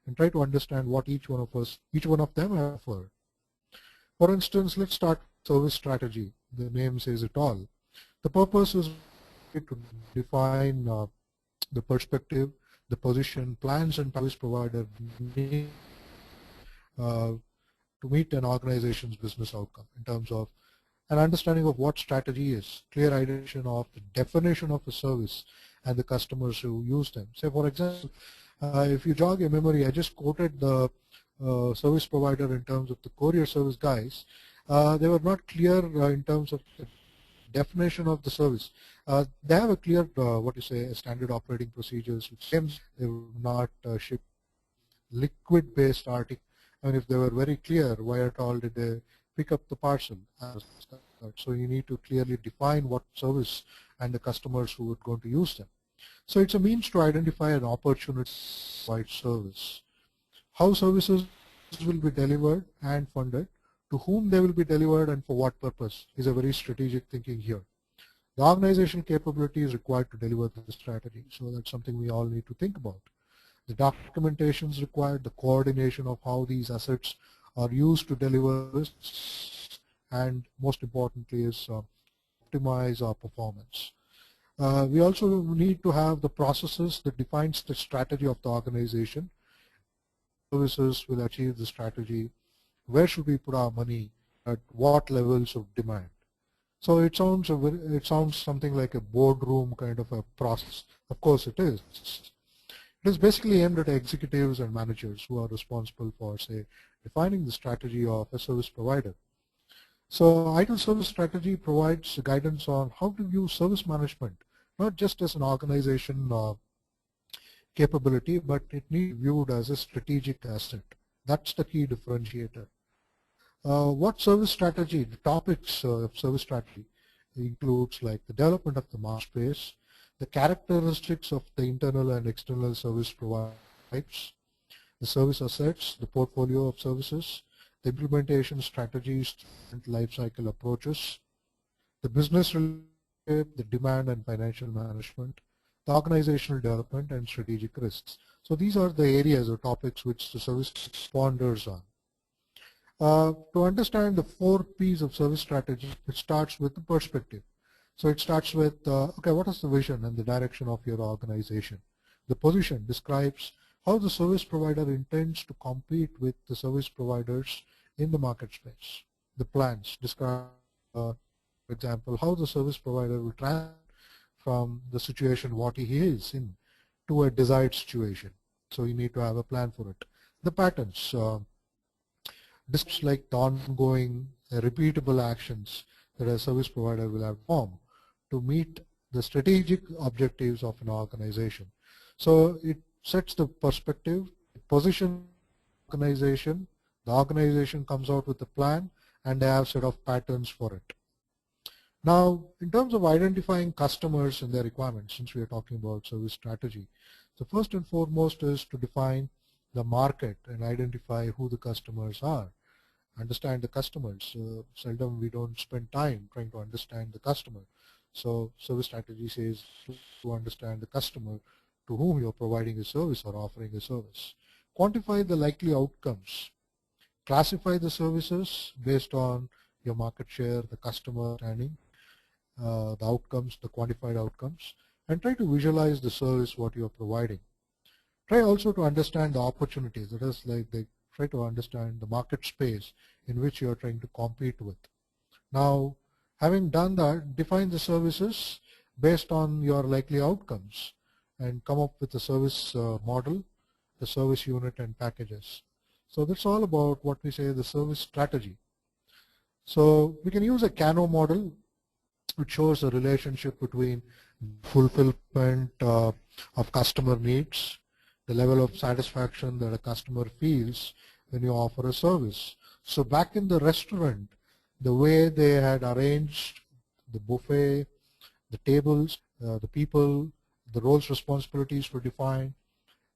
and try to understand what each one of them have offered. For instance, let's start with service strategy. The name says it all. The purpose is to define the perspective, the position, plans, and service provider need uh, to meet an organization's business outcome in terms of an understanding of what strategy is, clear identification of the definition of a service and the customers who use them. Say, for example, if you jog your memory, I just quoted the service provider in terms of the courier service guys. They were not clear in terms of the definition of the service. They have a clear, standard operating procedures, which claims they will not ship liquid-based article. And if they were very clear, why at all did they pick up the parcel? So you need to clearly define what service and the customers who are going to use them. So it's a means to identify an opportunity to provide service. How services will be delivered and funded, to whom they will be delivered and for what purpose is a very strategic thinking here. The organizational capability is required to deliver the strategy, so that's something we all need to think about. The documentation is required, the coordination of how these assets are used to deliver this, and most importantly is optimize our performance. We also need to have the processes that defines the strategy of the organization. Services will achieve the strategy. Where should we put our money? At what levels of demand? So it sounds something like a boardroom kind of a process. Of course it is. It is basically aimed at executives and managers who are responsible for, say, defining the strategy of a service provider. So ITIL service strategy provides guidance on how to view service management, not just as an organization capability, but it needs to be viewed as a strategic asset. That's the key differentiator. What service strategy, the topics of service strategy includes like the development of the master space, the characteristics of the internal and external service provider types, the service assets, the portfolio of services, the implementation strategies and life cycle approaches, the business relationship, the demand and financial management, the organizational development and strategic risks. So these are the areas or topics which the service ponders on. To understand the 4 P's of service strategy, it starts with the perspective. So it starts with, okay, what is the vision and the direction of your organization? The position describes how the service provider intends to compete with the service providers in the market space. The plans describe, for example, how the service provider will transfer from the situation what he is in to a desired situation. So you need to have a plan for it. The patterns, describes like the ongoing repeatable actions that a service provider will have formed to meet the strategic objectives of an organization. So it sets the perspective, it positions the organization comes out with a plan, and they have a set of patterns for it. Now, in terms of identifying customers and their requirements, since we are talking about service strategy, so first and foremost is to define the market and identify who the customers are. Understand the customers. Seldom we don't spend time trying to understand the customer. So service strategy says to understand the customer to whom you're providing a service or offering a service. Quantify the likely outcomes. Classify the services based on your market share, the customer understanding, the outcomes, the quantified outcomes, and try to visualize the service what you're providing. Try also to understand the opportunities. That is, like they try to understand the market space in which you're trying to compete with. Now, having done that, define the services based on your likely outcomes and come up with a service model, the service unit and packages. So that's all about what we say the service strategy. So we can use a Kano model which shows a relationship between fulfillment of customer needs, the level of satisfaction that a customer feels when you offer a service. So back in the restaurant, the way they had arranged the buffet, the tables, the people, the roles, responsibilities were defined.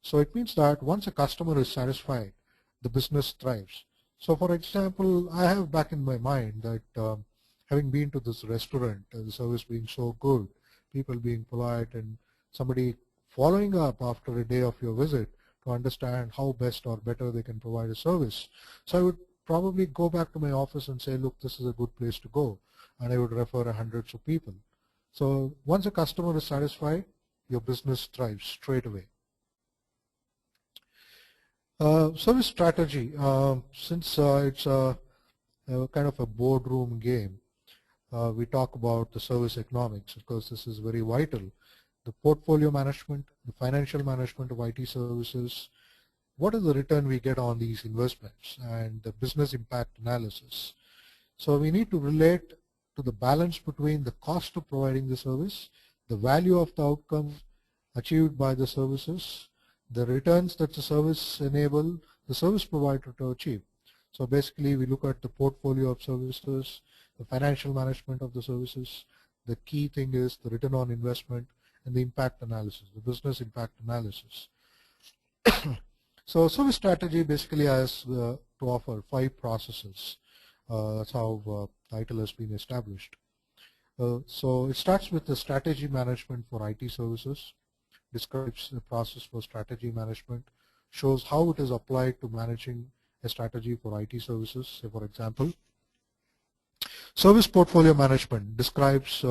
So it means that once a customer is satisfied, the business thrives. So for example, I have back in my mind that having been to this restaurant, the service being so good, people being polite, and somebody following up after a day of your visit to understand how best or better they can provide a service. So I would probably go back to my office and say, look, this is a good place to go, and I would refer hundreds of people. So once a customer is satisfied, your business thrives straight away. Service strategy, since it's a kind of a boardroom game, we talk about the service economics. Of course, this is very vital. The portfolio management, the financial management of IT services, what is the return we get on these investments, and the business impact analysis. So we need to relate to the balance between the cost of providing the service, the value of the outcomes achieved by the services, the returns that the service enable the service provider to achieve. So basically we look at the portfolio of services, the financial management of the services. The key thing is the return on investment and the impact analysis, the business impact analysis. So service strategy basically has to offer 5 processes. That's how title has been established. So it starts with the strategy management for IT services, describes the process for strategy management, shows how it is applied to managing a strategy for IT services. Say, for example, service portfolio management describes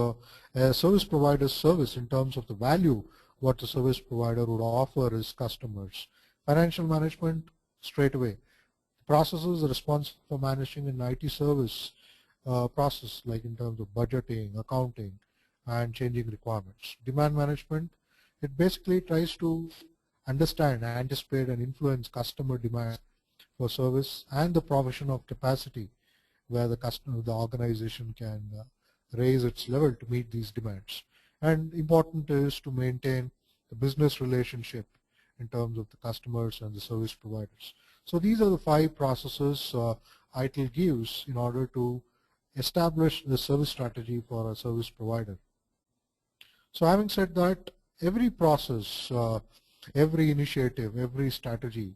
a service provider's service in terms of the value what the service provider would offer his customers. Financial management, straight away. Processes responsible for managing an IT service process, like in terms of budgeting, accounting, and changing requirements. Demand management, it basically tries to understand, anticipate, and influence customer demand for service and the provision of capacity where the customer, the organization can raise its level to meet these demands. And important is to maintain the business relationship in terms of the customers and the service providers. So these are the 5 processes ITIL gives in order to establish the service strategy for a service provider. So having said that, every process, every initiative, every strategy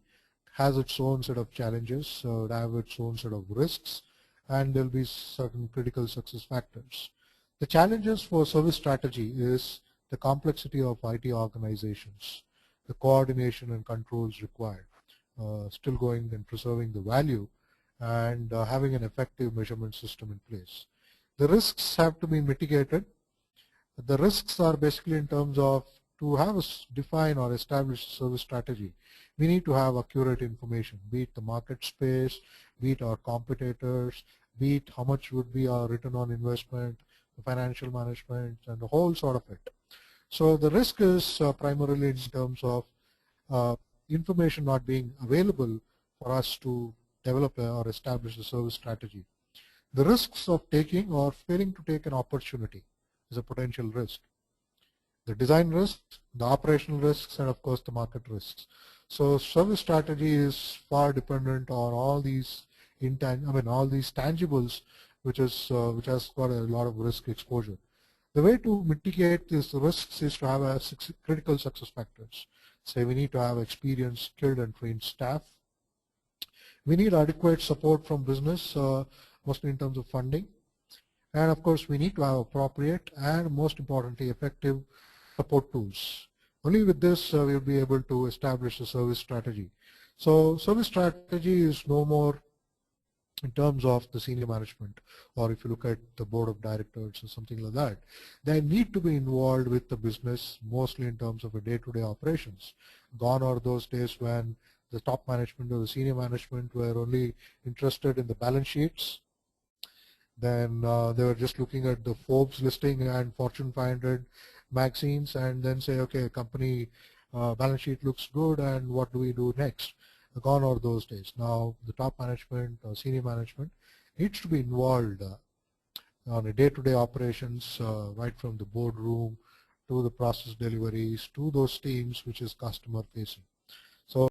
has its own set of challenges, so it has its own set of risks, and there will be certain critical success factors. The challenges for service strategy is the complexity of IT organizations, the coordination and controls required, still going and preserving the value, and having an effective measurement system in place. The risks have to be mitigated. The risks are basically in terms of to have a define or establish a service strategy, we need to have accurate information, be it the market space, be it our competitors, be it how much would be our return on investment, the financial management, and the whole sort of it. So the risk is primarily in terms of information not being available for us to develop or establish a service strategy. The risks of taking or failing to take an opportunity is a potential risk. The design risks, the operational risks, and of course the market risks. So service strategy is far dependent on all these all these tangibles, which has got a lot of risk exposure. The way to mitigate these risks is to have a critical success factors. Say we need to have experienced, skilled, and trained staff. We need adequate support from business, mostly in terms of funding. And of course, we need to have appropriate and most importantly, effective support tools. Only with this, we'll be able to establish a service strategy. So service strategy is no more in terms of the senior management, or if you look at the board of directors or something like that, they need to be involved with the business mostly in terms of a day-to-day operations. Gone are those days when the top management or the senior management were only interested in the balance sheets. Then they were just looking at the Forbes listing and Fortune 500 magazines and then say, okay, company balance sheet looks good and what do we do next? Gone are those days. Now the top management or senior management needs to be involved on a day-to-day operations, right from the boardroom to the process deliveries to those teams which is customer facing.